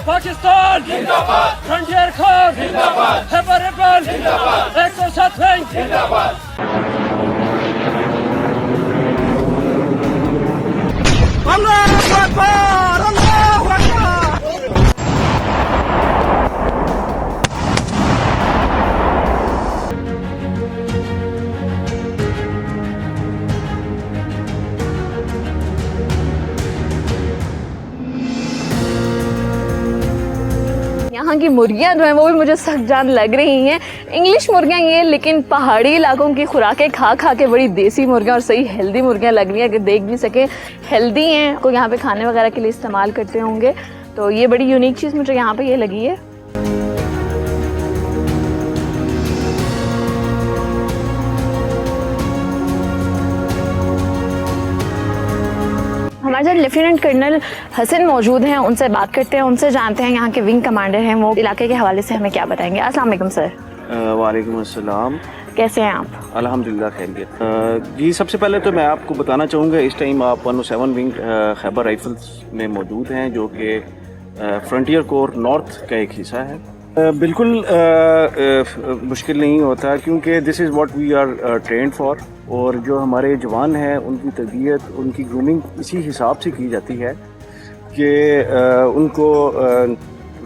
पाकिस्तान जिंदाबाद, frontier core जिंदाबाद, Haber ribbon जिंदाबाद, 107 विंग जिंदाबाद। अल्लाहू अकबर, अल्लाहू अकबर। यहाँ की मुर्गियाँ जो हैं वो भी मुझे सख्त जान लग रही हैं। इंग्लिश मुर्गियाँ ये, लेकिन पहाड़ी इलाकों की खुराकें खा खा के बड़ी देसी मुर्गियाँ और सही हेल्दी मुर्गियाँ लग रही हैं। अगर देख भी सके हेल्दी हैं, को यहाँ पे खाने वगैरह के लिए इस्तेमाल करते होंगे, तो ये बड़ी यूनिक चीज़ मुझे यहाँ पे ये लगी है। हमारे साथ लेफ्टिनेंट कर्नल हसन मौजूद हैं, उनसे बात करते हैं, उनसे जानते हैं यहाँ के विंग कमांडर हैं, वो इलाके के हवाले से हमें क्या बताएंगे। अस्सलाम वालेकुम सर। वालेकुम अस्सलाम। कैसे हैं आप? अल्हम्दुलिल्लाह खैरियत। जी, सबसे पहले तो मैं आपको बताना चाहूँगा, इस टाइम आप 107 विंग खैबर राइफल्स में मौजूद हैं, जो कि फ्रंटियर कोर नॉर्थ का एक हिस्सा है। बिल्कुल मुश्किल नहीं होता, क्योंकि this is what we are trained for. और जो हमारे जवान हैं उनकी तरबियत, उनकी ग्रूमिंग इसी हिसाब से की जाती है कि उनको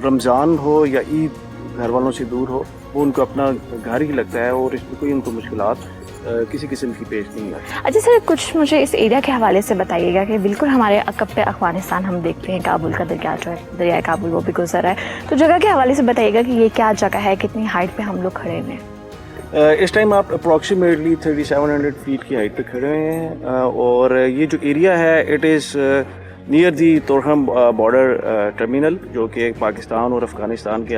रमज़ान हो या ईद घर वालों से दूर हो, वो उनको अपना घर ही लगता है और इसमें कोई उनको मुश्किलात किसी किस्म की पेश नहीं आती। अच्छा सर, कुछ मुझे इस एरिया के हवाले से बताइएगा कि बिल्कुल हमारे अकब पे अफगानिस्तान हम देखते हैं, काबुल का दरिया जो है, दरिया काबुल वो भी गुजर रहा है, तो जगह के हवाले से बताइएगा कि ये क्या जगह है, कितनी हाइट पे हम लोग खड़े हैं। इस टाइम आप अप्रॉक्सीमेटली 3700 फीट की हाइट पे खड़े हुए हैं, और ये जो एरिया है it is near the Torkham border terminal, जो कि पाकिस्तान और अफ़गानिस्तान के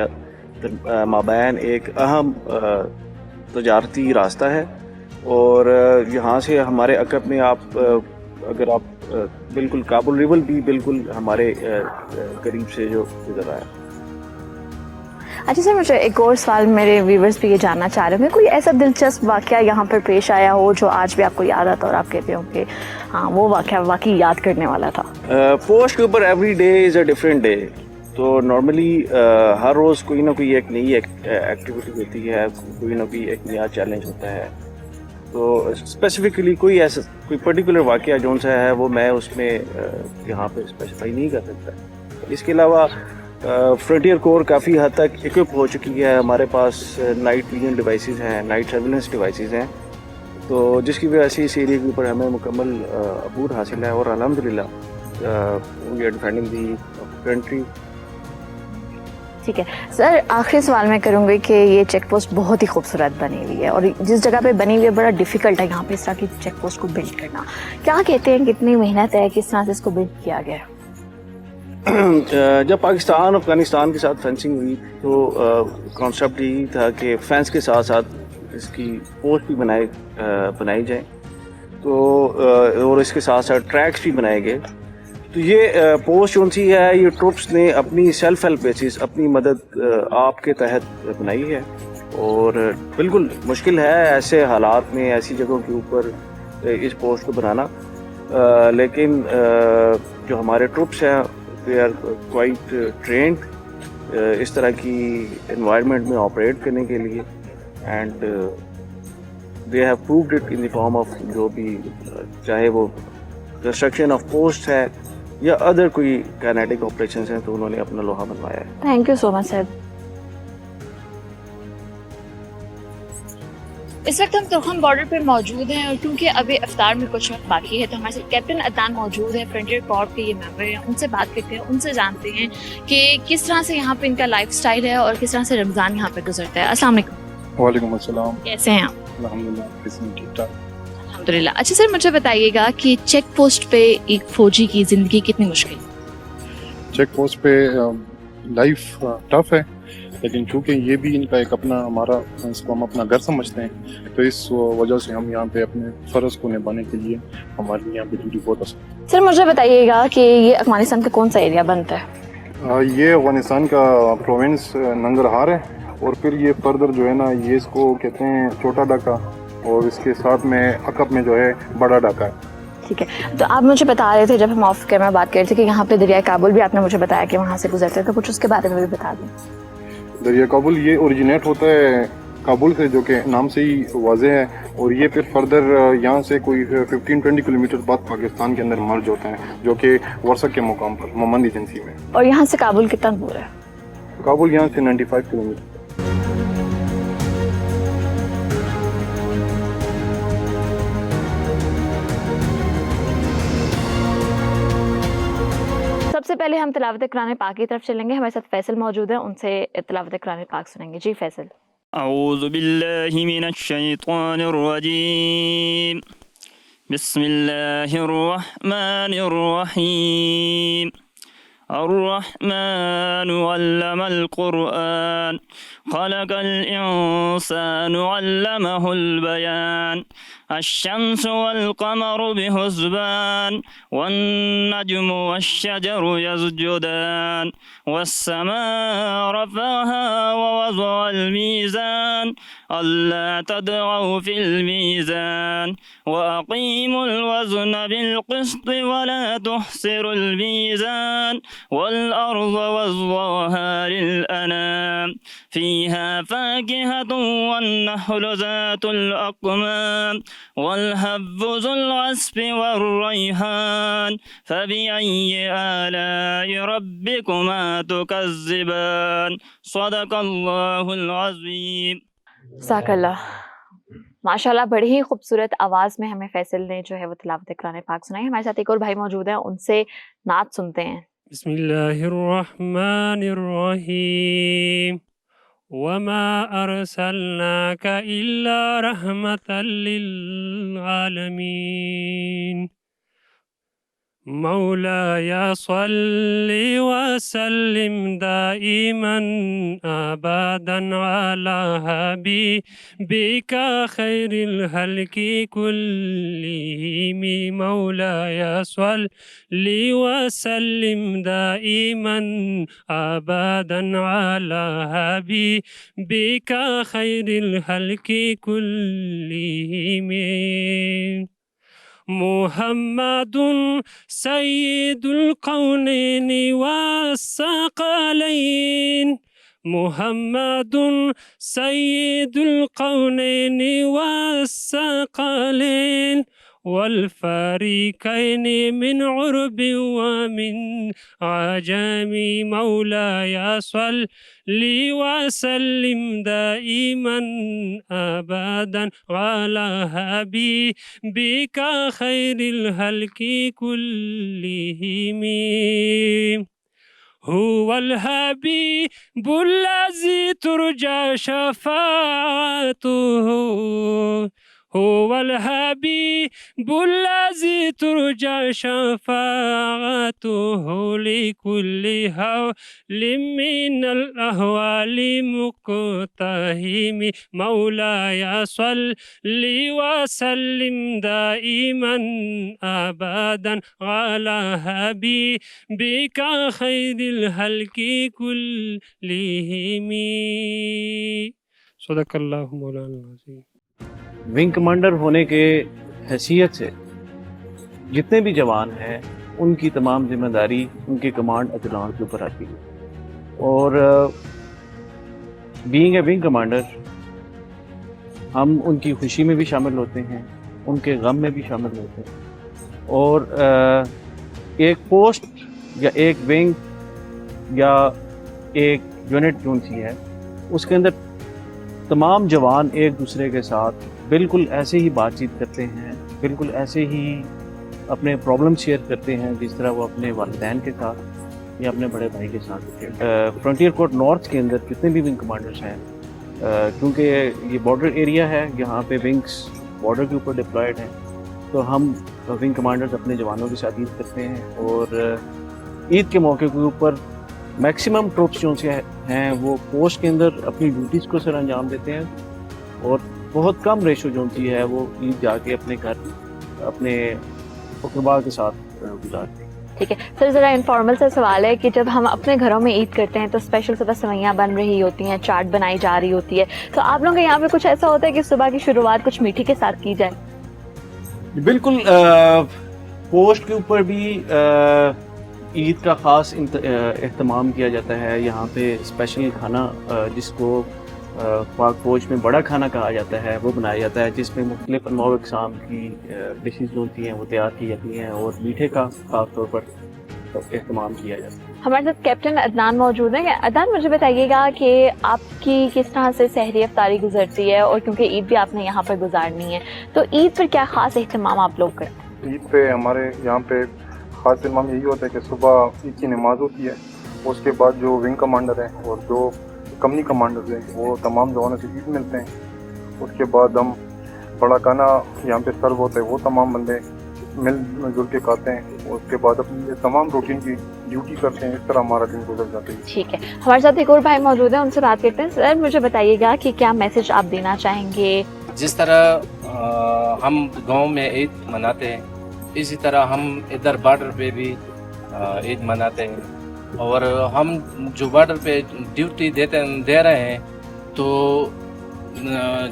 माबैन एक अहम तजारती रास्ता है। और यहाँ से हमारे अकब में आप अगर आप बिल्कुल काबुल रिवर भी बिल्कुल हमारे करीब से जो गुजर रहा है। अच्छा सर, मुझे एक और सवाल, मेरे व्यूवर्स भी ये जानना चाह रहे होंगे, कोई ऐसा दिलचस्प वाक़या यहाँ पर पेश आया हो जो आज भी आपको याद आता और आप कहते हो कि हाँ वो वाक़या वाकई याद करने वाला था? पोस्ट के ऊपर every day is a different day, तो नॉर्मली हर रोज़ कोई ना कोई एक नई एक्टिविटी होती है, कोई ना कोई एक नया चैलेंज होता है। तो स्पेसिफिकली कोई ऐसा कोई पर्टिकुलर वाक़या जो सा है वो मैं उसमें यहाँ पे स्पेसिफाई नहीं कर सकता। इसके अलावा फ्रंटियर कोर काफ़ी हद तक इक्विप हो चुकी है, हमारे पास नाइट विजन डिवाइसेस हैं, नाइट सर्विलेंस डिवाइसेस हैं, तो जिसकी वजह से इस एरिया के ऊपर हमें मुकम्मल अबूर हासिल है और अल्हम्दुलिल्लाह we are defending the country. ठीक है सर, आखिरी सवाल मैं करूँगी कि ये चेक पोस्ट बहुत ही खूबसूरत बनी हुई है और जिस जगह पे बनी हुई है बड़ा डिफ़िकल्ट है यहाँ पे इस तरह की चेक पोस्ट को बिल्ड करना, क्या कहते हैं कितनी मेहनत है, किस तरह से इसको बिल्ड किया गया है? जब पाकिस्तान अफगानिस्तान के साथ फेंसिंग हुई तो कॉन्सेप्ट यही था कि फेंस के साथ साथ इसकी पोस्ट भी बनाई जाए, तो और इसके साथ साथ ट्रैक्स भी बनाए गए। तो ये पोस्ट कौन सी है, ये ट्रुप्स ने अपनी सेल्फ हेल्प बेसिस, अपनी मदद आपके तहत बनाई है। और बिल्कुल मुश्किल है ऐसे हालात में ऐसी जगहों के ऊपर इस पोस्ट को बनाना, लेकिन जो हमारे ट्रुप्स हैं दे आर क्वाइट ट्रेंड इस तरह की एनवायरनमेंट में ऑपरेट करने के लिए, and they have proved it in the form of जो भी चाहे वो कंस्ट्रक्शन ऑफ पोस्ट है या अदर कोई काइनेटिक ऑपरेशंस हैं, तो उन्होंने अपना लोहा बनवाया है। Thank you so much sir. इस वक्त हम तोरहम बॉर्डर पर मौजूद हैं और क्योंकि अभी इफ्तार में कुछ वक्त बाकी है तो हमारे साथ कैप्टन अदनान मौजूद है, फ्रंटियर कोर के ये मेंबर हैं, उनसे बात करते हैं, उनसे जानते हैं कि किस तरह से यहाँ पे इनका लाइफस्टाइल है और किस तरह से रमज़ान यहाँ पे गुजरता है। अस्सलाम वालेकुम। वालेकुम अस्सलाम। कैसे हैं आप? अल्हम्दुलिल्लाह ठीक ठाक। अल्हम्दुलिल्लाह। अच्छा सर, मुझे बताइएगा कि चेक पोस्ट पे एक फौजी की ज़िंदगी कितनी मुश्किल? चेक पोस्ट पे लाइफ टफ है, लेकिन चूँकि ये भी इनका एक अपना हमारा इसको हम अपना घर समझते हैं, तो इस वजह से हम यहाँ पे अपने फ़र्ज़ को निभाने के लिए हमारे लिए यहाँ पे ड्यूटी बहुत आसान। सर मुझे बताइएगा कि ये अफगानिस्तान का कौन सा एरिया बनता है? ये अफगानिस्तान का प्रोविंस नंगरहार है, और फिर ये फर्दर जो है ना ये इसको कहते हैं छोटा ढाका, और इसके साथ में अकब में जो है बड़ा ढाका है। ठीक है, तो आप मुझे बता रहे थे जब हम ऑफ कैमरा बात कर रहे थे कि यहाँ पे दरिया काबुल भी आपने मुझे बताया कि वहाँ से गुजरते हैं, तो कुछ उसके बारे में भी बता दें। दरिया काबुल ये ओरिजिनेट होता है काबुल से, जो कि नाम से ही वाज़े है, और ये फिर फर्दर यहाँ से कोई 15-20 किलोमीटर बाद पाकिस्तान के अंदर मर्ज होता है, जो कि वर्सक के मुकाम पर मोमंद एजेंसी में। और यहाँ से काबुल कितना दूर है? काबुल यहाँ से 95 किलोमीटर। सबसे पहले हम तिलावत कुरान पाक की तरफ चलेंगे, हमारे साथ फैसल मौजूद है, उनसे तिलावत कुरान पाक सुनेंगे। जी फैसल। अऊज़ु बिल्लाहि मिनश शैतानिर रजीम, बिस्मिल्लाहिर रहमानिर रहीम, अर्रहमानु अल्लमल कुरआन, खलकल इंसानु अल्लमहुल बयान, अश्शम्सु वल क़मरु बिहुस्बान, वन्नज्मु वश्शजरु यस्जुदान, वस्समाअ रफ़अहा ववज़अल मीज़ान, अल्ला तत्ग़ौ फिल मीज़ान, वअक़ीमुल वज़्न बिलक़िस्ति वला तुख़्सिरुल मीज़ान, वल अर्ज़ वज़्ज़ाहा लिल अनाम, फ़ीहा फ़ाकिहतुन वन्नख़्लु ज़ातुल अक़माम, वल्हब्बु ज़ुल अस्फ़ि वर्रैहान, फ़बिअय्यि आलाइ रब्बिकुमा तुकज़्ज़िबान। सदक़ल्लाहुल अज़ीम। ज़ाकल्लाह। माशाल्लाह, बड़ी ही खूबसूरत आवाज़ में हमें फैसल ने जो है वो तिलावत कुरान पाक सुनाई। हमारे साथ एक और भाई मौजूद हैं, उनसे नात सुनते हैं। बिस्मिल्लाहिर्रहमानिर्रहीम, वमा अरसलनाका इल्ला रहमतल लिल आलमीन, मौलाया सल्लि वसल्लिम दाइमन अबदन अला हबीबिका खैरिल हल्की कुल्लिहिम, मौलाया सल्लि वसल्लिम दाइमन अबदन अला हबीबिका खैरिल हल्की कुल्लिहिम, मुहम्मदुन सय्यिदुल कौनैनि वस्सक़लैन, मुहम्मदुन सय्यिदुल कौनैनि वस्सक़लैन, वल फ़रीक़ैनि मिन उर्बि व मिन अजमी, मौलाया सल्लि वसल्लिम दाइमन अबदन अला हबीबिका खैरिल हल्की कुल्लिहिम, हुवल हबीबुल्लज़ी तुरजा शफ़ाअतुहु, हुवल हबीबुल्लज़ी तुरजा शफ़ाअतुहु, लिकुल्लि हौलिम मिनल अहवालि मुक़तहिम, मौलाया सल्लि वसल्लिम दाइमन अबदन अला हबीबिका खैरिल हल्की कुल्लिहिम। सदक़ल्लाहु मौलाना अज़ीम। विंग कमांडर होने के हैसियत से जितने भी जवान हैं उनकी तमाम जिम्मेदारी उनके कमांड अजलान के ऊपर आती है, और बीइंग ए विंग कमांडर हम उनकी खुशी में भी शामिल होते हैं, उनके गम में भी शामिल होते हैं, और एक पोस्ट या एक विंग या एक यूनिट जो सी है उसके अंदर तमाम जवान एक दूसरे के साथ बिल्कुल ऐसे ही बातचीत करते हैं, बिल्कुल ऐसे ही अपने प्रॉब्लम शेयर करते हैं जिस तरह वो अपने वालिदैन के साथ या अपने बड़े भाई के साथ। फ्रंटियर कोर्ट नॉर्थ के अंदर जितने भी विंग कमांडर्स हैं, क्योंकि ये बॉर्डर एरिया है, यहाँ पे विंग्स बॉर्डर के ऊपर डिप्लॉयड हैं, तो हम विंग कमांडर्स अपने जवानों के साथ ईद करते हैं, और ईद के मौके के ऊपर मैक्सिमम ट्रूप्स जो से हैं वो पोस्ट के अंदर अपनी ड्यूटीज़ को सर अंजाम देते हैं, और बहुत कम रेशो जो सी है वो ईद जाके अपने घर अपने अक़रबा के साथ गुजारते हैं। ठीक है सर, ज़रा इनफॉर्मल सा सवाल है कि जब हम अपने घरों में ईद करते हैं तो स्पेशल सुबह सेवइयाँ बन रही होती हैं, चाट बनाई जा रही होती है, तो आप लोगों के यहाँ पे कुछ ऐसा होता है कि सुबह की शुरुआत कुछ मीठी के साथ की जाए? बिल्कुल, पोस्ट के ऊपर भी ईद का ख़ास एहतमाम किया जाता है। यहाँ पे स्पेशल खाना जिसको पाक फौज में बड़ा खाना कहा जाता है वो बनाया जाता है, जिसमें मुख्तलिफ अनवाउ अक़साम की डिशेज़ होती हैं वो तैयार की जाती हैं और मीठे का ख़ास तौर पर एहतमाम किया जाता है। हमारे साथ कैप्टन अदनान मौजूद हैं। अदनान, मुझे बताइएगा कि आपकी किस तरह से सहरी अफ्तारी गुजरती है, और क्योंकि ईद भी आपने यहाँ पर गुजारनी है, तो ईद पर क्या ख़ास एहतमाम आप लोग करते हैं? ईद पे हमारे यहाँ पे ख़ास एहतमाम यही होता है कि सुबह ईद की नमाज होती है, उसके बाद जो विंग कमांडर हैं और जो कंपनी कमांडर्स हैं वो तमाम जवानों से ईद मिलते हैं। उसके बाद हम बड़ा खाना यहाँ पे सर्व होता है, वो तमाम बंदे मिलजुल के खाते हैं। उसके बाद अपनी तमाम रूटीन की ड्यूटी करते हैं। इस तरह हमारा दिन गुजर जाता है। ठीक है, हमारे साथ एक और भाई मौजूद है, उनसे बात करते हैं। सर, मुझे बताइएगा कि क्या मैसेज आप देना चाहेंगे? जिस तरह हम गांव में ईद मनाते हैं, इसी तरह हम इधर बॉर्डर पे भी ईद मनाते हैं। और हम जो बॉर्डर पे ड्यूटी दे रहे हैं, तो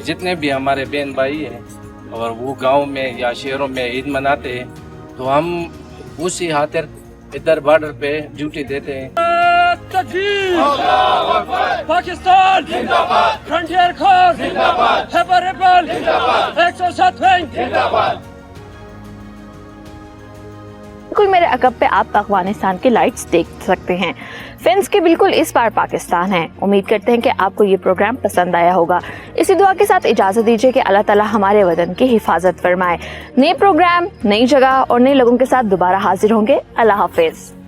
जितने भी हमारे बहन भाई हैं और वो गांव में या शहरों में ईद मनाते हैं, तो हम उसी खातिर इधर बॉर्डर पे ड्यूटी देते हैं। तकबीर, पाकिस्तान जिंदाबाद, फ्रंटियर फोर्स जिंदाबाद, हैबर रेबल जिंदाबाद, 107 विंग जिंदाबाद। बिल्कुल मेरे अकब पे आप अफगानिस्तान की लाइट्स देख सकते हैं। फेंस के बिल्कुल इस पार पाकिस्तान है। उम्मीद करते हैं कि आपको ये प्रोग्राम पसंद आया होगा। इसी दुआ के साथ इजाज़त दीजिए कि अल्लाह ताला हमारे वतन की हिफाजत फरमाए। नए प्रोग्राम, नई जगह और नए लोगों के साथ दोबारा हाजिर होंगे। अल्लाह हाफिज।